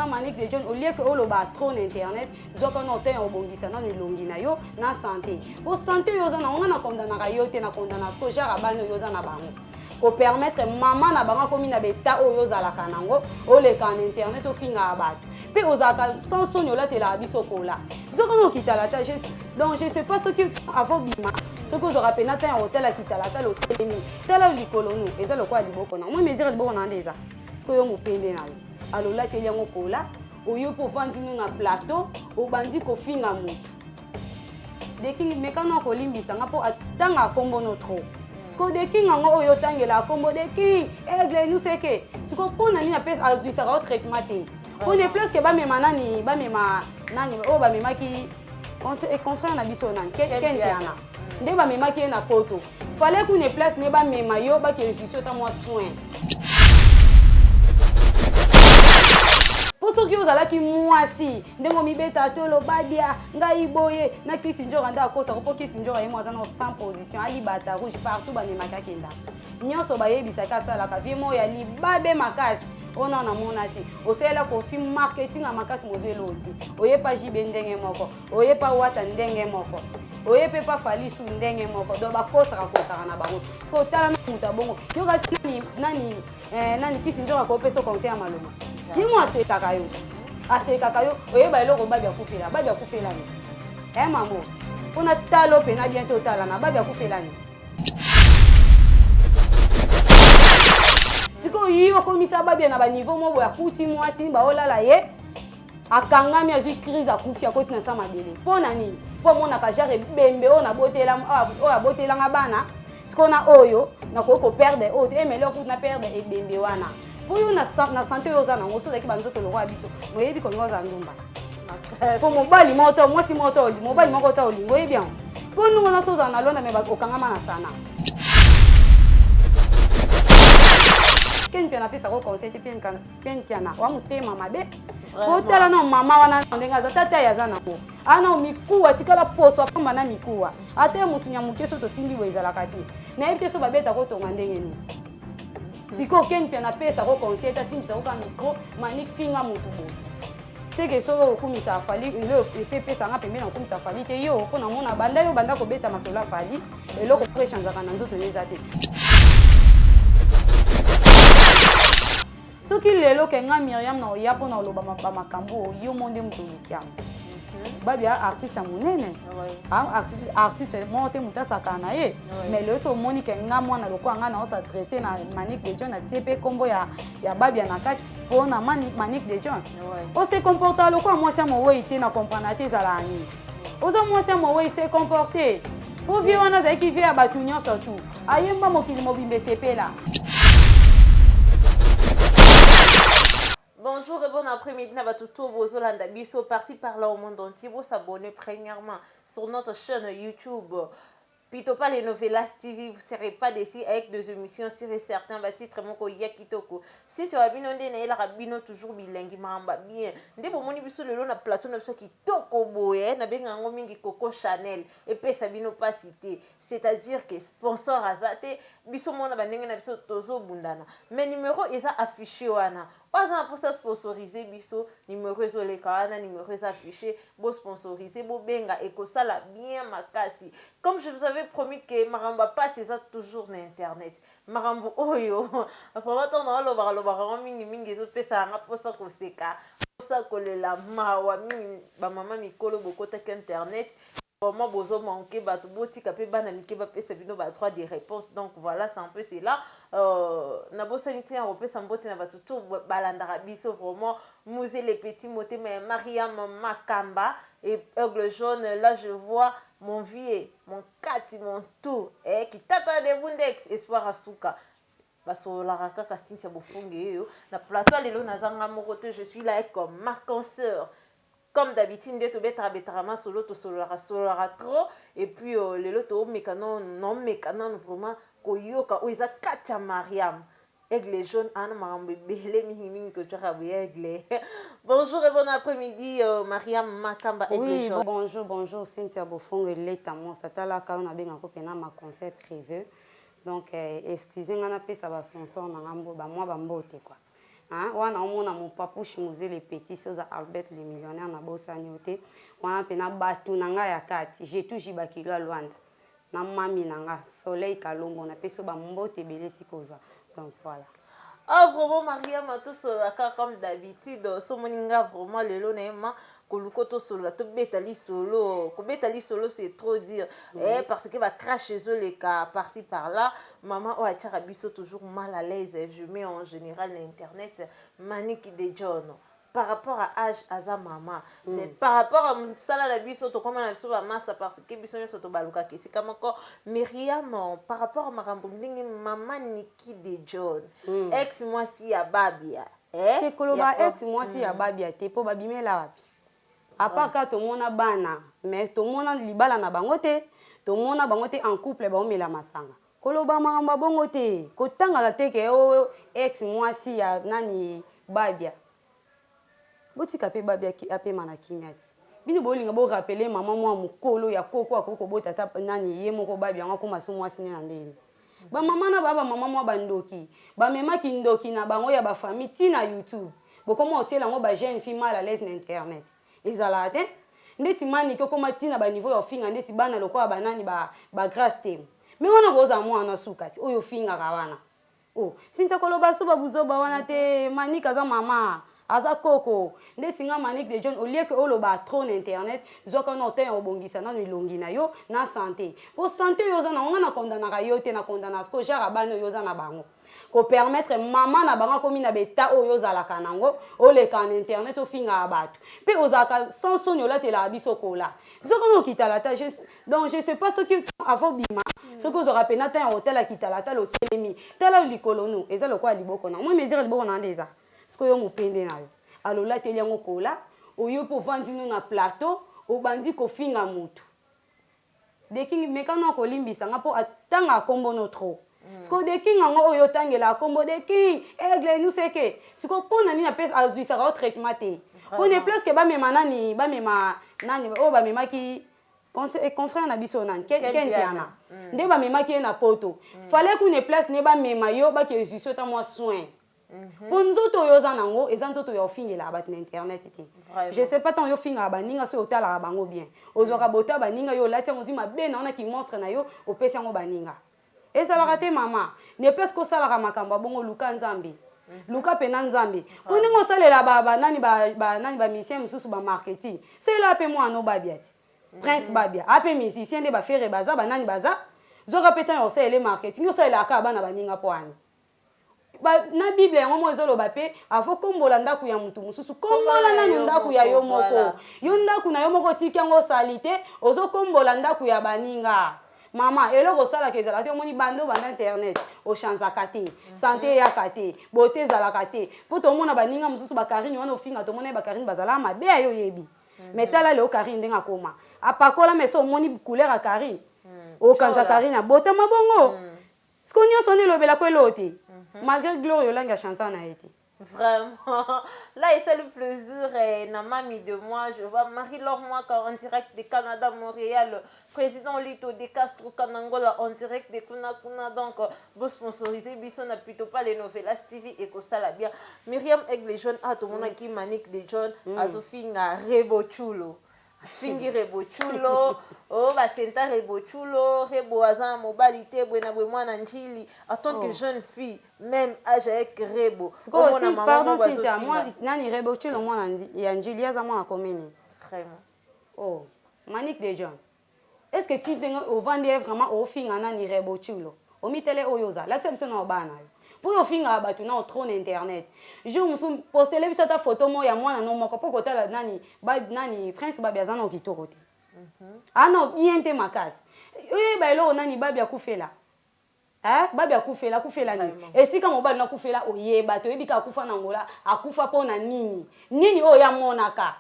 nga Manique de John au lieu que olo ba trop internet zoka no te obongisa na longi na yo na santé pour santé yo za na on na condamna ka yo te na condamna ko jara bano yo za na bango ko permettre maman na bango komi na beta oyo za la kanango o le kan internet o finga abat pe ozaka sans son yo la te la biso kola zoka no kitala ta donc je sais pas ce que avant bima ce que j'aurais peine atteint un hôtel à kitala ta l'hôtel ni tala likolo no eza lokwa liboko na moi mesure liboko na ndeza ce que yo mo pende na yo alors là teli yango kola oyo po vandi na plateau o bandi ko finga mo de king mekano ko limbisa ngapo atanga kombo no trop sko de king ngo oyo tangela kombo de king aigle nous c'est que ce ko pona ni na pesa azu ça va traitement te on est plus que ba mema nani o ba mema ki construire na biso nan kentiana nde ba mema ki na poto fallait qu'on ait place ne ba mema yo ba ki institution ta moi soin pour ceux qui ont la qui moisi ndengo mibeta tolo badia ngai boye na kisi njora nda kosa ko kisi njora yemo za na sans position ali bata rouge partout ba mema ka kenda nyonso ba yebisa ka sala ka vie mo ya libabe makasi ona na monate osela ko film marketing a makasi mozelo oti oye pa jibe ndenge moko oye pa wata ndenge moko oye pe pa falisu ndenge moko do ba kosa na bango ko tala na muta bongo yo ga nani kisi njora ko peso conseil maloma Dis-moi, c'est Kakayo. Ah, c'est Kakayo. Oui, bah, le robot bien coupé là. Bah, bien coupé là. Maman. On a talo pena bientôt talana. Bah, bien coupé là. Si qu'on y a commis ça, bah, bien à bas niveau, moi, ouais, couti moi, si, bah, oh là là, yé. A Kangami a eu crise à couper à côté de ça, ma belle. Pour nani. Pour mon akajare bembe, on a beauté là, on a beauté là, ngabana. Ce qu'on a oyo, n'a qu'au perdre, oh, mais là, on a perdre et bembe wana. Pour na santé aux ana ngoso ki banzo to lo kwa biso moyebi ko ngoza ndumba pour mobali moto moi si moto mobali moko ta olingo e bien pour nous na soza na londa me ba okangama na sana ken pia na pesa ko conseil pen kiana wa mutema mabe ko tala na mama wana ndenga za tata ya zana ko ana mikuwa tikala poso apamba na mikuwa ate musinya mukeso to sindi wezala kati na ebite so babeta ko tonga ndenge ni si quelqu'un qui a payé sa conseil, ta sim ça au micro, Manique finga mutubo. C'est que so comme ça fali, le PP ça n'a pas mis dans comme ça fali que yo pour na mona banda yo banda ko beta masola fali et là ko peut changer kana nzoto les até. Ce qui lelo que nga Myriam na ya pour na lo ba makambo yo monde mutulukiam. Babia artiste monene artiste monte mutasa kana ye mais le so Monique nga mwana lokwa nga na s'adresser na Manique de John na TP combo ya babia na kati pona Manique de John on se comporta lokwa moi ça mo ite na comprendre tes alani oza moi ça mo se comporter pour vivre na za qui vient abatunyo surtout ayemba mokili mobimbe CP là. Bonjour et bon après-midi, Navatuto, Bozolanda, Bisso, par-ci par-là au monde entier. Vous s'abonnez premièrement sur notre chaîne YouTube. Pito pas les novelas TV, vous ne serez pas déçus avec des émissions sur certains titres moko yakitoko. Si tu as bien ondé na rabino toujours bilingue mamba bien. Ndebo moni biso lelo na plateau na biso kitoko boye na benga ngo mingi Coco Chanel et pe sabino pas cité. C'est-à-dire que sponsor azate biso mona bandenge na biso tozo bundana. Mais numéro eza affiché wana. Pas un poste sponsorisé biso numéro ezoleka wana numéro affiché bo sponsorisé bo benga ekosala bien makasi. Comme je vous avais promis que Maramba passe ça toujours sur internet. Marambo oyo. Vraiment on va le mingi mingi zo pesa nga posa ko seka. Posa ko la mawa mingi ba mama mikolo bokota internet. Vraiment bozo manquer bato botika pe bana mike ba pesa bino ba droit de réponse. Donc voilà, c'est un peu c'est là na bosa ni client repé sambote na bato tout balandara biso vraiment musée les petits motés mais Mariam Makamba et Aigle Jaune là je vois mon vieux, mon kati, mon tout, qui tata de bundex, espoir à souka. Baso la raka kastintia bofonge yo. Na plateau lelo nazanga morote, je suis là comme marqueur. Comme d'habitude, nde to betra solo to solara trop et puis lelo to mekano non mekano vraiment koyoka oiza katia Mariam. Aigle Jaune, Anna Marambe, Belé, Mihimini, Aigle. Bonjour et bon après-midi, Mariam Makamba, Aigle Jaune. Oui, bonjour, Cynthia Bofong, l'état mon satala, car on a bien encore ma concert privé. Donc, excusez-moi, on a fait ça, sponsor, moi, bambote, quoi. hein wana omona mon papouche Mosé les petits soza Albert le millionnaire na bosani ote wana pena batu nanga ya kati j'ai toujours bakilo Luanda na mami nanga Soleil Kalongo na peso ba mbote belesi koza donc voilà. Ah vraiment Mariam tout cela comme d'habitude so moninga vraiment lelo na ma kolukoto solo to betali solo ko betali solo c'est trop dire parce que va cracher les cas par-ci par-là maman o atira biso toujours mal à l'aise je mets en général l'internet Manick de John par rapport à âge aza maman mais par rapport à sala la biso to comment na biso ba massa parce que biso nyoso to baluka kesi kama ko Myriam par rapport à marambo ndingi maman Niki de John ex moi si ya babia ke koloba ex moi si ya babia te po babimela wapi à part ka to mona bana mais to mona libala na bango te to mona bango te en couple ba omela masanga koloba marambo bongo te ko tanga te ke o ex moi si ya nani babia botika pe babia ki ape mana kimiati bino bolinga bo rappeler maman moi mukolo ya koko akoko botata nani ye moko babia ngako maso moi sine na ndeni ba mama na baba mama moi bandoki ba mema ki ndoki na bango ya ba famille ti na YouTube bokoma otela ngo ba jeune fille mal à l'aise na internet ezala te ndeti mani ko koma ti na ba niveau ya finga ndeti bana lokola banani ba grâce te mais wana boza mwana sukati oyo finga ka wana oh sinta koloba so babuzoba wana te Manick aza mama aza koko ndeti nga Manick de John au lieu que oloba trop na internet zoka no te obongisa na ilongi na yo na santé pour santé yo za na ngana kondana yo te na kondana sko jara bano yo za na bango ko permettre maman na bango komi na beta oyo za kanango o le kan internet o finga abatu pe ozaka sans sonyo la te la biso kola zoka no kitalata donc je sais pas ce qui avant bima ce que vous aurez peine un hôtel à kitalata l'hôtel mi tala likolono eza lokwa liboko na moi me dire liboko na ndeza ce que yo mupende na yo alors là teli yango kola oyo po vandi no na plateau o bandi ko finga mutu de king mekano ko limbisa ngapo atanga kombo no trop ce que de king ngo oyo tangela kombo de king aigle nous c'est que ce que pona ni na pesa azui ça au traitement te on est plus que ba mema nani o ba mema ki confrère na biso nan kenpiana nde ba mema ki na poto fallait qu'on ait place ne ba mema yo ba ke zuso ta moi soin pour nzoto yo za nango eza nzoto yo fingela ba na internet te je sais pas tant yo finga ba ninga so otala bango bien ozoka bota ba ninga yo lati ngo zima be na ki monstre na yo opesa ngo ba ninga eza la raté mama ne place ko sala makambo bongo luka nzambe luka pena nzambe pour ningo salela ba nani ba musicien mususu ba marketing c'est là pe moi no babiati prince babia ape musicien de ba faire baza ba nani baza zoka peta yo sala marketing yo sala ka ba na ba ninga poani na bible yango mo ezoloba pe afo kombola ndaku ya mutu mususu kombola na ndaku ya yo moko yo ndaku na yo moko tiki yango salite ozo kombola ndaku ya baninga mama eloko sala ke zala te moni bando banda internet o chanza kate santé ya kate beauté zala kate poto mona baninga mususu bakarine wana ofinga to mona bakarine bazala mabe yo yebi metala le okarine ndenga koma apakola meso moni couleur akarine o kanza karine beauté mabongo skonyo sonne lobela ko elote malgré Gloire Yolanga chanson a été. Vraiment. Là, c'est le plaisir. Na mamie de moi, je vois Marie-Laure moi en direct de Canada, Montréal, président Lito de Castro Kanangola en direct de Kuna Kuna. Donc, vous sponsorisez, Bisson n'a plutôt pas les novelas TV et que ça la bien. Myriam Aigle Jaune, à tout le monde qui Manick de John, à Sophie na Rebo Chulo. Fingi Rebo Chulo, oh bah c'est un Rebo Chulo, Rebo Azan Mobilité, Buena Buena Njili, en tant que jeune fille, même âge avec Rebo. Pardon, Cynthia, moi, Nani Rebo Chulo, moi, Njili, Azan, moi, commune. Vraiment. Oh, Manick de John. Est-ce que tu es au vendeur vraiment au fin Nani Rebo Chulo? Au mitele Oyoza, l'acception au banal. Pour yo finga abatu na trop na internet je me poster les ta photo mo ya mwana no moko poko tala nani prince babia zana okitoko te ana bien te makasi ba elo nani babia kufela babia kufela ni esika mobali na kufela oyeba to yebika kufa na ngola akufa pona nini o ya monaka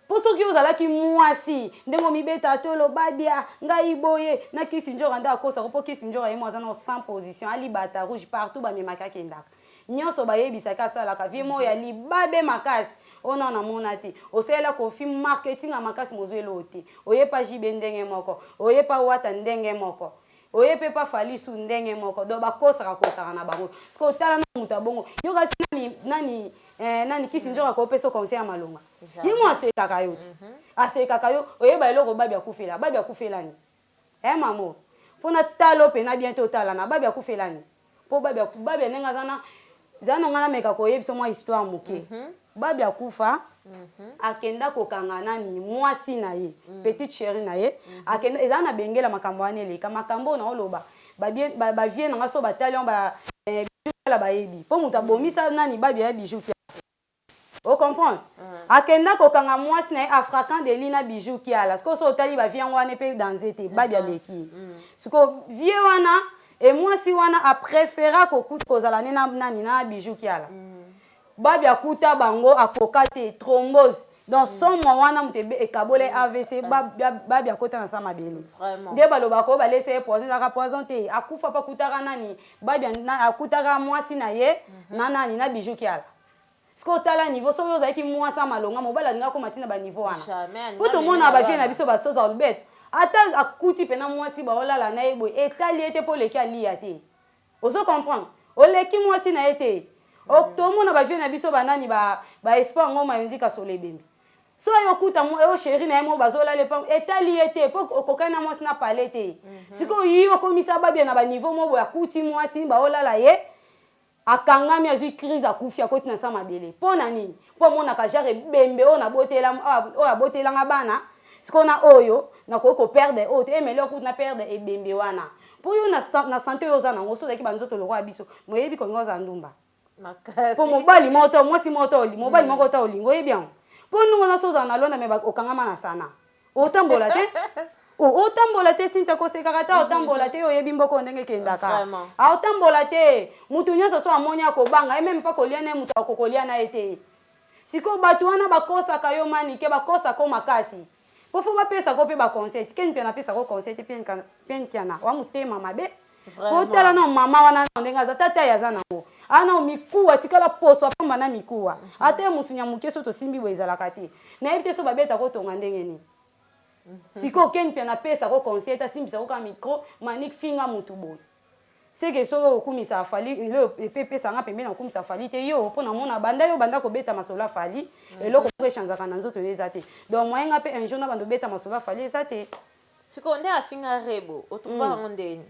pour ceux qui osala ki mwasi ndengo mibeta tolo babia ngai boye na kisi njora nda kosa ko kisi njora yemo azana sans position ali bata rouge partout ba memaka kendaka nyonso ba yebisa ka sala ka vimo ya libabe makasi ona na monate osela ko film marketing a makasi mozwelo te oyepa jibe ndenge moko oyepa wata ndenge moko oye pe pa fali su ndenge moko do bakosaka na bango parce que otala na mutu abongo yo kasi nani kisi nzoka ko peso conseil ya malonga ye mo asekaka yo ti asekaka yo oyeba eloko babi akufela ni mamo fona talo pe na bientôt tala na babi akufela ni po babi nenga zana ngana meka ko yebisa mwa histoire moke babi akufa akenda kokanga nani mwasi na ye petite chérie na ye akenda eza na bengela makambo wana eleka makambo na oloba bavie nanga so batali on bijou bayebi po mutu abomisa nani babi ya bijou kia o comprendre akenda kokanga mwasi na ye afrakan de lina bijou kia la siko so otali bavie yango wana pe dans ete babi aleki siko vie wana et mwasi wana apréféra kokuta kozala ne nani na bijou kia la babi akuta bango akoka te thrombose dans son wana mutebe ekabole AVC babi akota na sa mabele nde baloba ko balese poison te akufa pa kutaka nani babi akutaka mwasi na ye na nani na bijou kiala sko tala niveau so yoza ki mwasa malonga mobala nga ko matina ba niveau wana poto mona ba vie na biso ba soza olbet ata akuti pena mwasi ba olala na ebo etali ete po leki alia te ozo comprendre oleki mwasi na ete octobre na ba vie na biso banani ba espoir ngoma yonzika solebembi so yo kuta mo chéri na mo bazola le pam etali ete po okokana mwasi na palete siko yo komisa babia na ba niveau mo boya kuti mwasi ba olala ye akangami azui crise akufia koti na sama bele pona nini po mona ka jare bembe ona botela nga bana siko na oyo na ko perdre ote emele okuti na perdre e bembe wana po yo na santé yo za na ngoso zaki banzoto lokwa biso moyebi ko ngoza ndumba po mobali moto mwasi moto oli mobali moko ta olingo ye bien po nungo na soza na londa me okangama na sana otambola te otambola te sinta ko sekaka ta otambola te oyebi mboko ndenge kendaka otambola te mutu nyonso so amonya ko banga e même pas kolia na mutu akokolia na ete siko batu wana bakosa kayo mani ke bakosa ko makasi po fo bapesa ko pe ba conseil ken pe na pesa ko conseil te pen kiana wa mutema mabe ko tala na mama wana ndenga za tata ya zana ngo ana mikuwa tikala poso apamba na mikuwa ate musunya mukeso to simbi bwezala kati na ebite so babeta ko tonga ndenge ni siko ken pe na pesa ko conseil ta simbi sa ko ka micro manik finga mutu boy c'est que so okumisa fali le pepe sanga pembe na okumisa fali te yo pona mona banda ko beta masola fali eloko ko échanger kana nzoto ezate donc moyenga pe un jour na bando beta masola fali ezate siko nde afinga rebo otuba ngondeni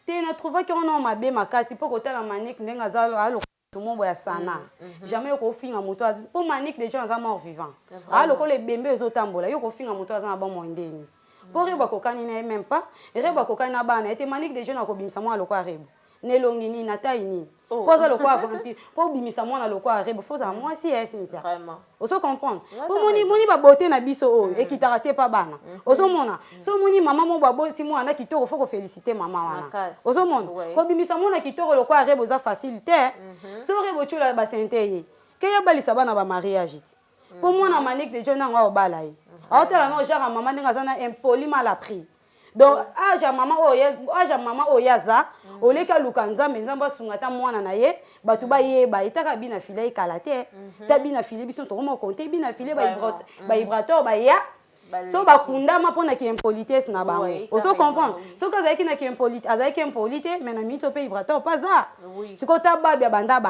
te na trouva que on a mabe makasi po kotala manik ndenga zalo alo tout monde ya sana jamais ko finga moto po manik de gens mort vivant alo ko le bembe ezotambola yo ko finga moto azana bon mondeni po reba ko kanina même pas reba ko kanina bana ete manik de gens ko bimisa mo alo ko rebo nelongi ni na taille ni poza lo kwa vampire po bimisa mo na lo ko rebo foza moi si est Cynthia vraiment oso comprendre po moni ba beauté na biso o ekitaka tie pa bana oso mona so moni mama mo ba beauté mo ana kitoko faut ko féliciter mama wana oso mona ko bimisa mo na kitoko lo kwa rebo za facilité so rebo chula ba senteye ke ya balisa bana ba mariage ti po mona manik de jona nga obala yi aotala no genre mama ndinga zana impoli mal appris donc aja mama oyaza oleka lukanza menzamba sungata mwana na ye batu ba yeba itaka bina file ikalate ta bina file biso to mo compter bina file ba vibrateur ba ya so ba kundama pona ki impolitesse na bango oso comprendre so ka zaiki na ki impolite azaiki impolite mais na minto pe vibrateur pas ça siko ta babia banda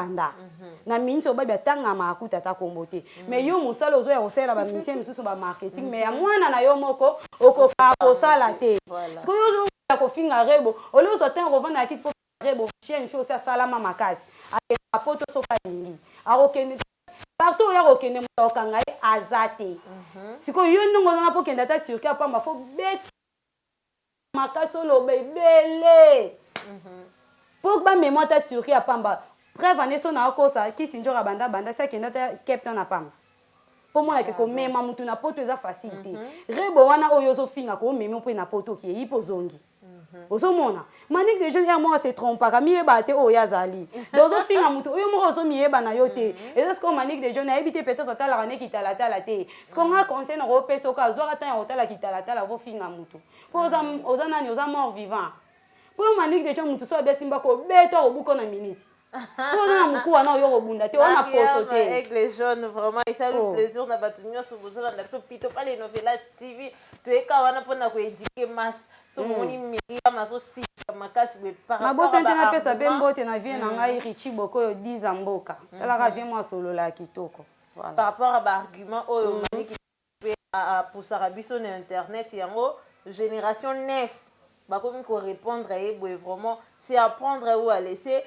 na minto babia tanga makuta ta kombote mais yo musala ozo ya osela ba mission misusu ba marketing mais ya mwana na yo moko okoka kosala te siko yo zo ko finga rebo ole zo ten revendre akit po rebo chien chose ya salama makasi a poto so ka lingi a okende partout ya okende motoka ngai azate siko yo ndongo na po kenda ta Turquie pa mafo bet makasolo bebele po ba mémoire ta Turquie apamba preuve aneso na kosa ki sinjora banda sa kenda ta Cape Town apamba po mona ke ko mema mutu na poto eza facilité rebo wana oyo zo finga ko mema po na poto ki yipo zongi ozo mona manik de jeunes ya moi se trompe ka mi eba te oya zali dozo finga mutu oyo mo ozo mi eba na yo te et ce que manik de jeunes ebité peut-être tala rane ki tala te ce qu'on a conseil na ko peso ka zo ata ya hotela ki tala vo finga mutu po oza nani oza mort vivant po manik de jeunes mutu so besimba ko beto obuko na minute po na muku wana oyo obunda te ona poso te avec les jeunes vraiment et ça le plaisir na batunyo so bozola na pito pa les novelas TV to eka wana pona ko éduquer masse so moni miria maso si makasi par rapport à na pesa pe mbote na vie na ngai Richie Boko 10 ans mboka tala ka vie moi solo la kitoko par rapport à argument oyo maniki à pour biso na internet yango génération 9 bakomi ko répondre et vraiment c'est à prendre ou à laisser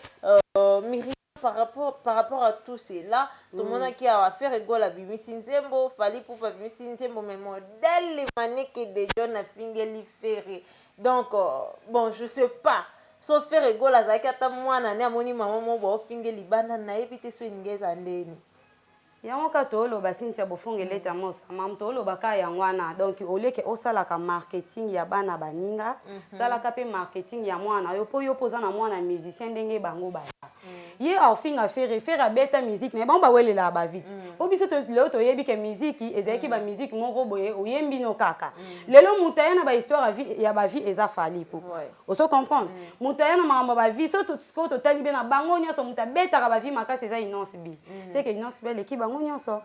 Myriam par rapport à tout cela tout le monde qui a fait rigoler Bimi Sinzembo fallait pour Bimi Sinzembo mais modèle les maniques des jeunes a fingeli ferré donc bon je sais pas sauf faire rigoler azaki ata mwana ne amoni maman mo ba fingeli banda na éviter so ingeza ndeni yango ka toloba Cynthia bofongele ta mosa mam toloba ka yangwana donc oleke osala ka marketing ya bana baninga sala ka pe marketing ya mwana yo po yo poza na mwana musicien ndenge bango ba ye afinga faire beta musique mais bon ba welela ba vite po biso to leo to yebi ke musique ezaki ba musique moko boye oyembi no kaka lelo mutaya na ba histoire ya ba vie eza fali po oso comprendre mutaya na mama ba vie so to tali be na bango nyoso muta beta ka ba vie makasi eza inonce bi c'est que inonce be l'équipe bango nyoso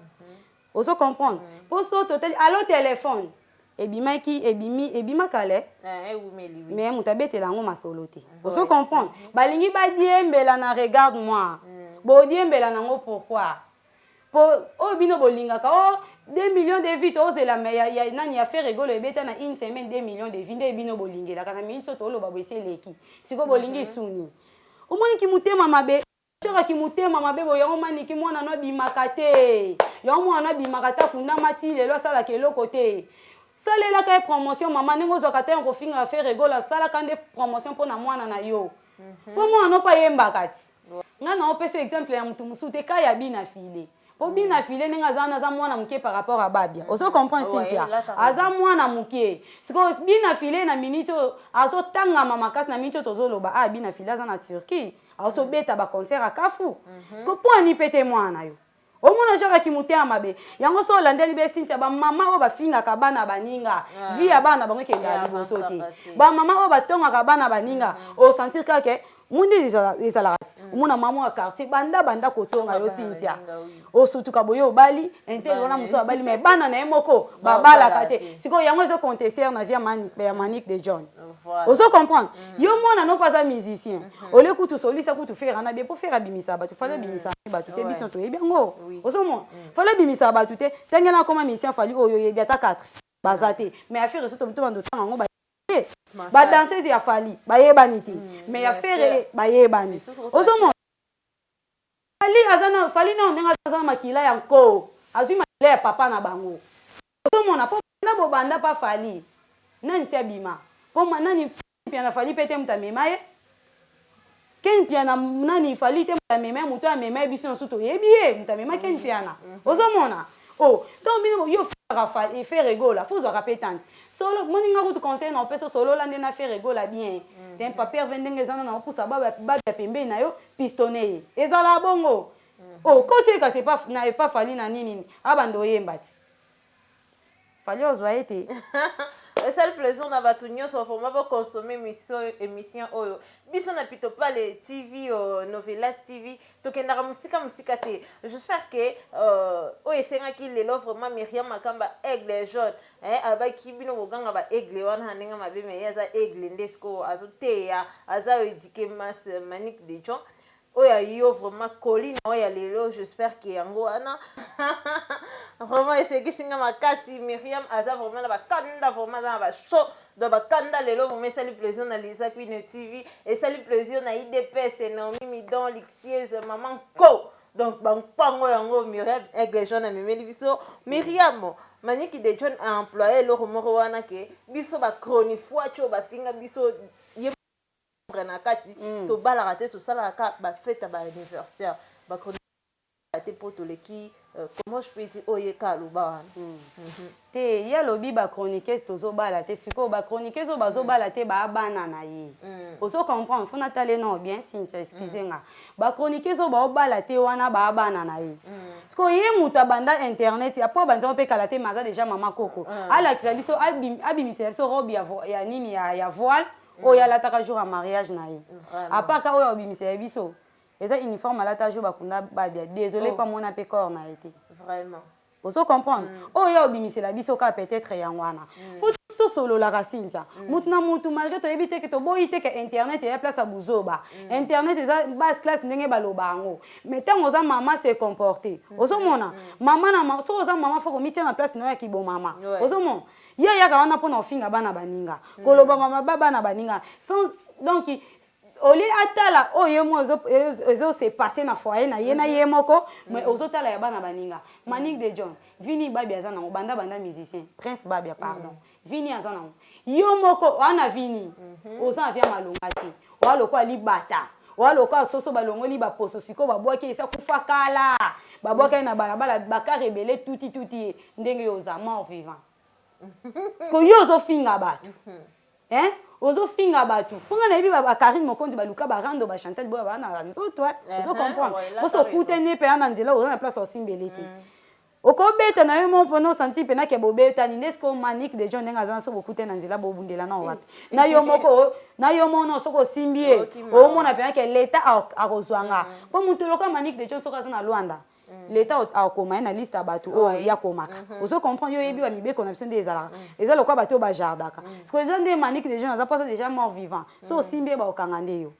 oso comprendre po so to tali allo téléphone ebima kale mais muta betela ngo masolo te oso comprendre balingi ba diembela na regarde moi bo diembela nango pourquoi po o bino bolingaka o 2 millions de vies ozela mais ya nani ya faire rigolo ebeta na une semaine 2 millions de vies nde bino bolingela kana minso to lo babwese leki siko bolingi suni omoni ki mutema mabe chora ki mutema mabe bo yango mani ki mwana no bimaka te yango mwana bimaka ta kuna mati lelo sala ke lokote salela ka promotion mama ningo zo kata ko finga faire rigola sala kande promotion pona mwana na yo po mwana pa yemba kati nga na opeso exemple ya mutu musute ka ya bina file po bina file ninga zana za mwana muke par rapport à babia ozo comprendre Cynthia aza mwana muke siko bina file na minito azo tanga mama kasi na minito tozo loba bina file za na Turquie azo beta ba concert a Kafu siko po ani pete mwana yo omona jara ki mutema mabe yango so landeli be Cynthia ba mama o ba finga ka bana baninga vie ya bana bango ke ngali bosote ba mama o ba tonga ka bana baninga o sentir ka ke mundi ezala omona mama wa quartier banda kotonga yo Cynthia o surtout ka boyo bali intel wana muso bali mais bana na emoko ba bala kate siko yango zo contester na vie manique de John ozo comprendre yo mona no pas un musicien ole kutu solisa kutu faire na bien pour faire bimisa ba tu fallait bimisa ba tu te biso to ebiango ozo mon fallait bimisa ba tu te tengena comme musicien fallait oyo yebi ata 4 bazate mais affaire so to bando tango ba ba danser ya fali ba yebani te mais ya faire ba yebani ozo mon fali na ndenge azana makila ya nko azwi makila ya papa na bango ozo mona po na bobanda pa fali nani tia bima po nani piana fali pete mutamema ye ken piana nani fali te mutamema muto amema biso nsuto yebiye mutamema ken piana ozo mona oh donc bino yo faire rigola faut zo rapetante solo moninga ko to conseil na peso solo lande na faire rigola bien tem papier vendenge zana na pusa baba pembe na yo pistonné ezala bongo oh côté ka c'est pas na pas fali na nini abando yembati fali ozwaete le seul plaisir na batu nyonso format pour consommer émission oyo biso na pito pas les TV Novelas TV tokendaka musika te j'espère que oyesenga ki lelo vraiment Myriam Makamba aigle jaune abaki bino boganga ba aigle wana ndenge mabe me yaza aigle ndesko azoteya aza éduqué mas manique de John oya yo vraiment colline oya lelo j'espère que yango ana vraiment essayer singa makasi Myriam aza vraiment na ba kanda vraiment na ba show de ba kanda lelo vraiment ça lui plaisir na Lisa Queen TV et ça lui plaisir na IDPS Naomi Midon Lixieuse maman ko donc bang pango yango Myriam aigle jaune na memeli biso Myriam maniki de John a employé le romoro wana ke biso ba chronique cho ba finga biso na kati to balaka te to sala ka ba fête ba anniversaire ba chronique te poto leki comment je peux dire oyeka loba te ya lobi ba chroniqueuse tozo bala te siko ba chroniqueuse bazo bala te ba bana na ye ozo comprendre faut natale non bien Cynthia excusez-moi ba chroniqueuse ba bala te wana ba bana na ye siko ye muta banda internet ya po banza pe kala te maza déjà maman koko ala kisa biso abimisa biso robe ya nini ya voile oya la taka jour à mariage na ye à part ka oya obimisa biso eza uniforme la ta jour bakunda babia désolé pas mon apé corps na été vraiment ozo comprendre oya obimisa la biso ka peut-être yangwana faut tout solo la Cynthia mutu na mutu malgré to ebite ke to boyi te ke internet ya place à buzoba internet eza basse classe ndenge baloba ngo mais tant oza maman se comporter ozomona maman na maman so oza maman faut ko mitia na place no ya kibo mama ozomona ya ya kana pona ofinga bana baninga koloba mama baba na baninga sans donc oli atala oye mo ezo se passer na foyer na ye na ye moko mais ozotala ya bana baninga Manique de John vini babi azana banda musicien Prince Babia pardon vini azana yo moko ana vini oza via malongati wa lokwa libata wa lokwa soso balongo liba poso siko babwaki esa kufa kala babwaki na balabala baka rebele tuti ndenge yoza mort vivant parce que yo zo finga batu hein ozo finga batu ponga na biba ba Karine Mokonzi baluka ba rando ba Chantal boya ba na nzoto ozo comprendre ozo kutene pe ana nzela ozo na place osimbelete okobeta na yo mo pono senti pena ke bobeta ni nesko Manique de John nga zana so bokute na nzela bobundela na wapi na yo moko na yo mono soko simbie o mona pena ke leta akozwanga po mutu loka Manique de John soka na Luanda l'État a commis na liste abatu o ya komaka ozo comprendre yo yebi ba mibeko na biso nde ezala ezala kwa bato ba jardaka parce que ezande Manique de John aza pas déjà mort vivant so simbie ba okanga nde yo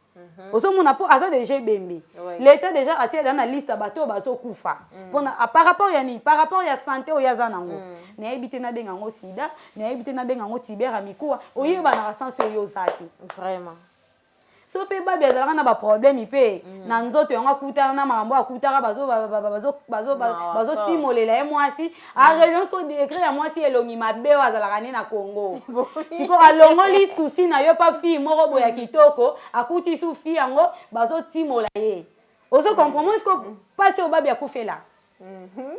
ozo mona po aza déjà bembe l'État déjà atie dans la liste bato bazo kufa pona par rapport ya santé o ya za nango na ebite na benga ngo sida na ebite na benga ngo tibera mikuwa oyeba na sens yo zaki vraiment so pe babi azalaka na ba problème ipe na nzoto yanga kutana na makambo akutaka bazo timolela ye mwasi a raison ko décret ya mwasi elongi mabe azalaka ne na Congo siko alongoli souci na yo pa fille moko boya kitoko akuti su fille yango bazo timola ye ozo comprendre ko pasi o babi akufela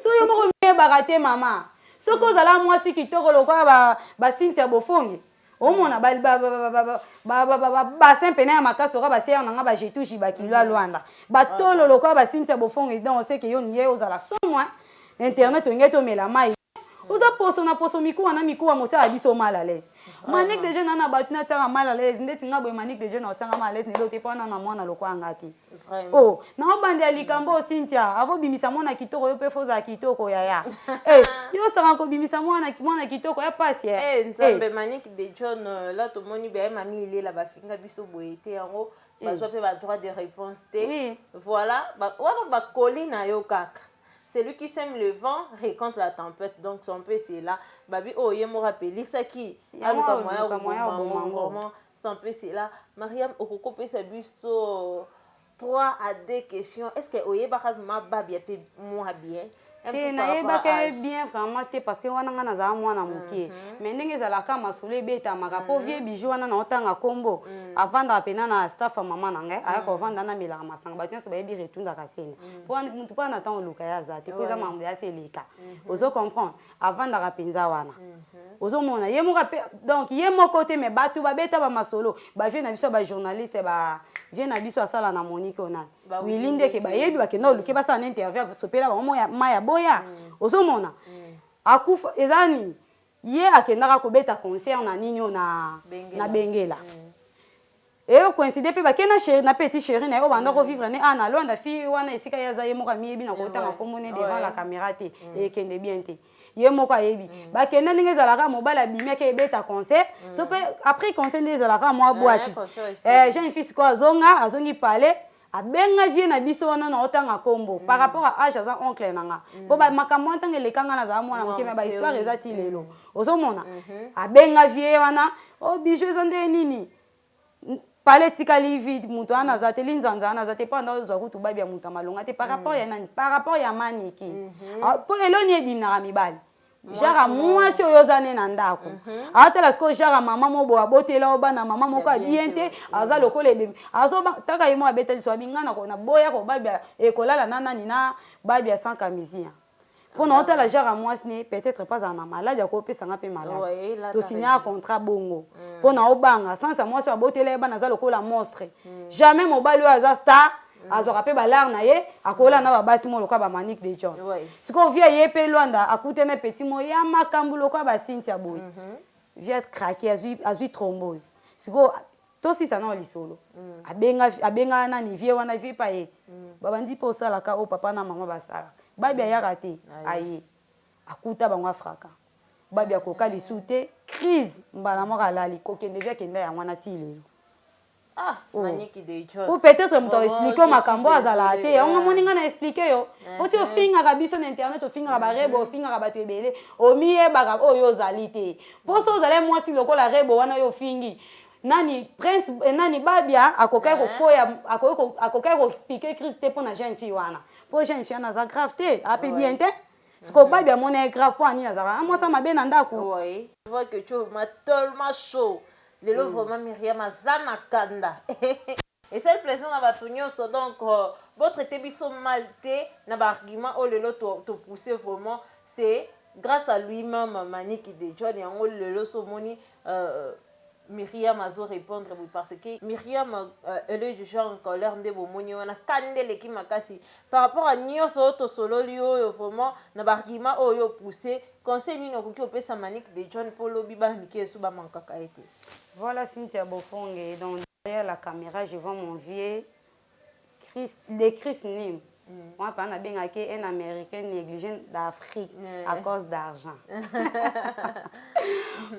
so yo moko be bagate mama so ko zala mwasi kitoko lokwa ba Cynthia Bofongi omona ba sempena ya makaso ka ba ser nanga ba jetushi ba kilwa Luanda ba tolo lokwa ba Cynthia Bofongi donc on sait que yo nié ozala somo internet ongeto mela mai oza poso na poso mikuwa na mikuwa motsa biso mal à l'aise Manique de John na batuna tsanga mal à l'aise ndeti nga boy Manique de John na tsanga mal à l'aise ne lote pa na mwana lokwa ngati oh na obande ya likambo Cynthia avo bimisa mwana kitoko yo pe foza kitoko yaya yo sanga ko bimisa mwana kitoko ya pasi nzambe Manique de John là to moni be mami ile la bafinga biso boyete yango bazwa pe ba droit de réponse te voilà wana ba kolina yo kaka. Celui qui sème le vent récolte la tempête. Donc son peu c'est là. Babi oh ye mo rappeli ça qui aluka moya au son peu c'est là. Mariam okoko pe sa buso 3 à 2 questions. Est-ce que oye baka ma babi pe moi bien? Te na yeba ke bien vraiment te parce que wana ngana za mwana mukie mais ndenge za ka masule beta maka po vie bijou wana na otanga kombo avanda pena na staff mama nanga aya ko vanda na milaka masanga ba tyo so ba yebi retunda ka sene po mutu pa na temps luka ya za te ko za mambo ya seleka ozo comprendre avanda ka penza wana ozo mona ye mo donc ye mo côté mais batu ba beta ba masolo ba vie na biso ba journaliste ba vie na biso asala na Monique ona wilinde ke ba yebi ba ke no luke ba sa na interview sopela ba mo ya maya boya ozomona akufa ezani ye akendaka kobeta concert na nini na bengela et coïncide pe ba kena chéri na petit chéri na yo banda ko vivre ne ana Luanda fi wana esika ya za ye moko miyebi na kotanga komone devant la caméra te et kende bien te ye moko ayebi ba kenda ninge zalaka mobala bimia ke beta concert so pe après concert des zalaka moi boîte jeune fille ko azongi parler abenga vie na biso wana na otanga kombo par rapport à âge za oncle nanga po ba makambo ntanga lekanga na za mwana mukeme ba histoire ezati lelo ozomona abenga vie wana o bijou zande nini pale tikali vide mutu ana za te linzanza ana za te panda ozwa kutu babia mutu malonga te par rapport ya nani par rapport ya Manique po eloni ebina mibali jara mwasi oyo zane na ndako atala sko jara mama mobo abotela obana mama moko abiente aza lokole bebe azoba taka yemo abeta liso abingana ko na boya ko babia ekolala nana nina babia sans camisien pona otala jara mwasi ne peut-être pas en malade ko pesa nga pe malade to signer un contrat bongo pona obanga sans sa mwasi abotela ebana za lokola monstre jamais mobali aza star azoka pe balar na ye akola na babasi mo lokwa ba Manique de John siko via ye pe Luanda akutene petit mo ya makambu lokwa ba Cynthia boy via craquer azui thrombose siko to si sana lisolo abenga na ni vie wana vie pa eti babandi po sala ka o papa na mama basala babia ya raté aye akuta bango fraka babi akoka lisu te crise mbala moko alali kokende via kenda ya mwana ti lelo. Ah, Maniki de John. Ou peut-être m'to expliquer makambo azala te. On moninga na expliquer yo. Oti ofinga ka biso na internet ofinga ba rebo ofinga ka bato ebele. Omiye baka oyo ozali te. Poso ozale mwasi lokola rebo wana yo fingi. Nani prince nani babia akokai kokoya akokai ko piquer crise te pour na jeune fille wana. Pour jeune fille na za grave te, ape bien te. Ce que babia mon est grave pour ani azara. Moi ça m'a bien ndako. Oui. Je vois que tu m'as tellement chaud. Le lot vraiment Myriam Azana Kanda. Et c'est le plaisir d'avoir tout nyonso. Donc, votre tébiso maltais, n'a argument, oh le lot te pousser vraiment, c'est grâce à lui-même, Maniki de John, et en haut le lot somoni, Myriam a zo répondre parce que Myriam elle est du genre en colère de bomoni on a candé qui makasi par rapport à nyonso auto solo lio vraiment na argument oh yo pousser conseil ni no ko pesa Maniki de John Polo biba miki suba mankaka été. Voilà Cynthia Bofongue. Donc derrière la caméra, je vois mon vieux Chris Nim. Moi, je suis un Américain négligé d'Afrique à cause d'argent.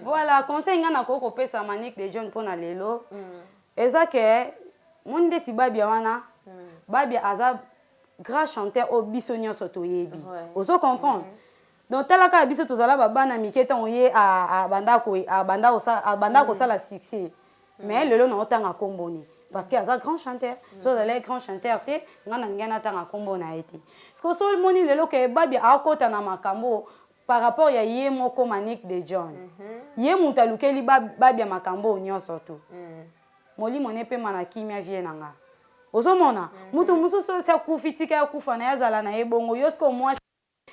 Voilà, conseil ngana ko pesa Maniki de John pour na lelo. Eza que mon desi babia wana, babia aza grand chanteur au bisonio soto yebi. Oso comprendre. Donc tel ka biso tozala babana miketa oye a banda ko sala succès. Mais lelo na otanga komboni parce que aza grand chanteur. So les grand chanteur te ngana ngana tanga kombona été. Ce que so moni lelo ke babi akota na makambo par rapport ya ye moko Maniki de John. Ye mutalukeli babi makambo nyonso to. Moli monepe mana kimia vie nanga. Ozomona mutu mususu se kufitika ya kufa na yazala na ebongo yosko moi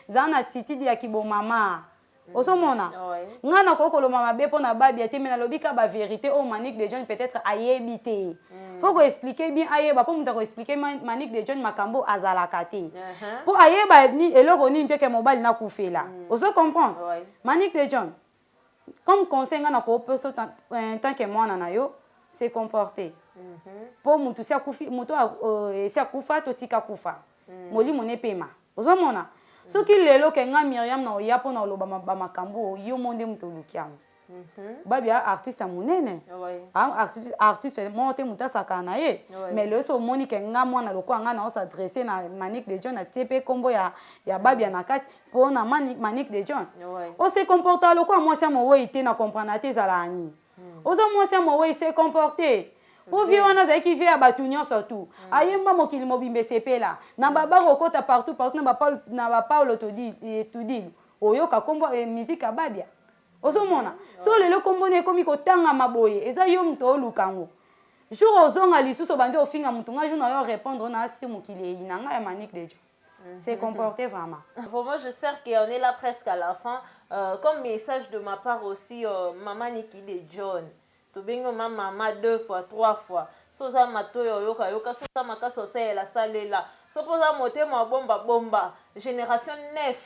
zana titidi ya kibo mama. Osomona ngana kokolo mama be pona babi ate mena lobika ba vérité au Maniki de John peut-être ayebité. Faut ko expliquer bien ayeba pour muta ko expliquer Maniki de John makambo azalaka te. Pour ayeba ni eloko ni nteke mobile na kufela. Oso comprendre? Maniki de John comme conseil ngana ko peso tant que moi na yo c'est comporter. Pour mutu sia kufi mutu sia kufa to tika kufa. Moli monepema. Osomona soki lelo ke nga Myriam na oya pona loba makambo yo monde mutolukiam. Babia artiste munene. Artiste monte mutasaka na ye. Mais le so moni ke nga mwana loko nga na s'adresser na Maniki de John na TP kombo ya babia na kati pona Maniki de John. O se comporta loko moi sia mo ite na comprendre te zala ani. Oza moi sia mo se comporter. Pour vivre on a qui vit à Batunion surtout. Ayemba mokili mobimbe sepela. Na baba rokota partout na ba Paulo to dit. Oyo ka kombo musique a babia. Ozomona. So le kombo ne komi ko tanga maboye. Eza yo mto lukango. Jour ozonga lisuso banje ofinga mutu nga jour na yo répondre na si mokili inanga ya Maniki de John. C'est comporté vraiment. Vraiment, j'espère qu'on est là presque à la fin. Comme message de ma part aussi, Maniki de John. Bingo maman 2 fois 3 fois soza matoyo yoka yoka soza makaso se la salela sopoza motema bomba génération 9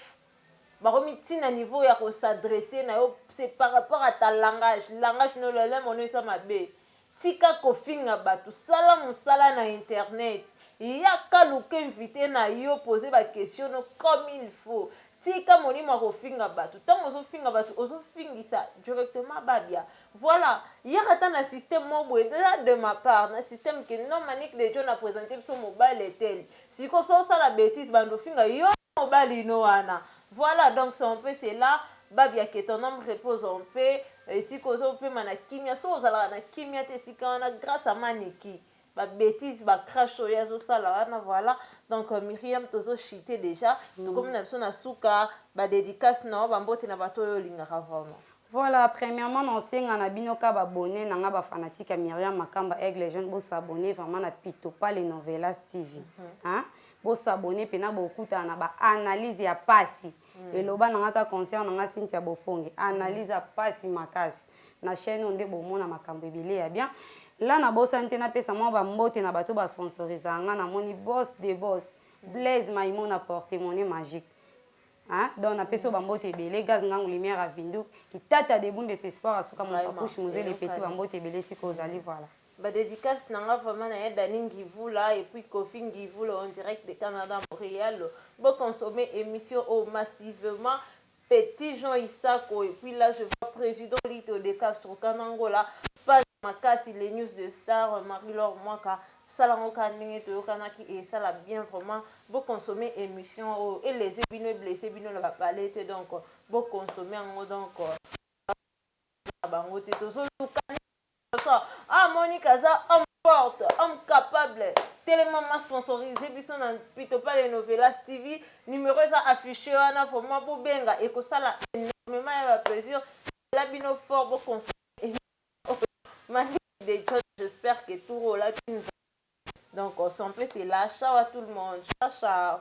baromi tina niveau ya ko s'adresser na yo c'est par rapport à ta langage no le mon ça mabe tika ko finga batu sala musala na internet ya kaluka invité na yo poser ba question comme il faut tika molimo ko finga batu tango zo finga batu ozo fingisa directement babia. Voilà, il y a un système de ma part, un système que non Maniki de John a présenté sur mobile et tel. Si on sort ça la bêtise, bando finga yo mobile inoana. Voilà, donc c'est un peu c'est là, babia que ton homme repose en paix. Et si qu'on peut mana kimia, so zala na kimia te si qu'on a grâce à Maniki. Ba bêtise, ba crash oyazo sala voilà. Donc Myriam tozo chité déjà. Donc comme na sona suka, ba dédicace na ba mbote na bato yo lingaka vraiment. Voilà, premièrement, on sait qu'on a binoka abonné, on a fanatique à Myriam Makamba avec les jeunes, pour s'abonner vraiment na Pito pas les Novelas TV. Hein? Pour s'abonner, puis na beaucoup na ba analyse ya pasi. Et loba na ngata concert na Cynthia Bofongue, analyse ya pasi makasi. Na chaîne on de bomo na makambo ebele ya bien. Là na boss antena pesa moi ba mbote na bato ba sponsoriser nga na moni boss de boss. Blaise Maïmon a porté monnaie magique. Hein? Donc, on a fait bambote belé, gaz ngang lumière à Vindou, qui tata des bouts de ses sports à ce qu'on a couché musée les petits bambote belé si vous allez voilà. Bah dédicace nanga vraiment na Dani Ngivou là et puis Kofi Ngivou en direct de Canada Montréal. Bon consommer émission massivement Petit Jean Isako, et puis là je vois président Lito de Castro Kanangola, pas Makasi, les news de Star, Marie-Laure Mwaka, Salango Kaninge, Toyokanaki, et ça l'a bien vraiment, vous consommez émission, et les ébineux blessés, bino la palette, donc, vous consommez en mode, donc, ah, Monique Aza, homme forte, homme capable, tellement m'a sponsorisé, puis on a plutôt pas les novelas TV, numéro ça affiché, on a vraiment pour benga, et que ça l'a énormément de plaisir, la bino fort, pour consommer, j'espère que tout roule. Donc, on s'en peut, c'est là, ciao à tout le monde, ciao, ciao.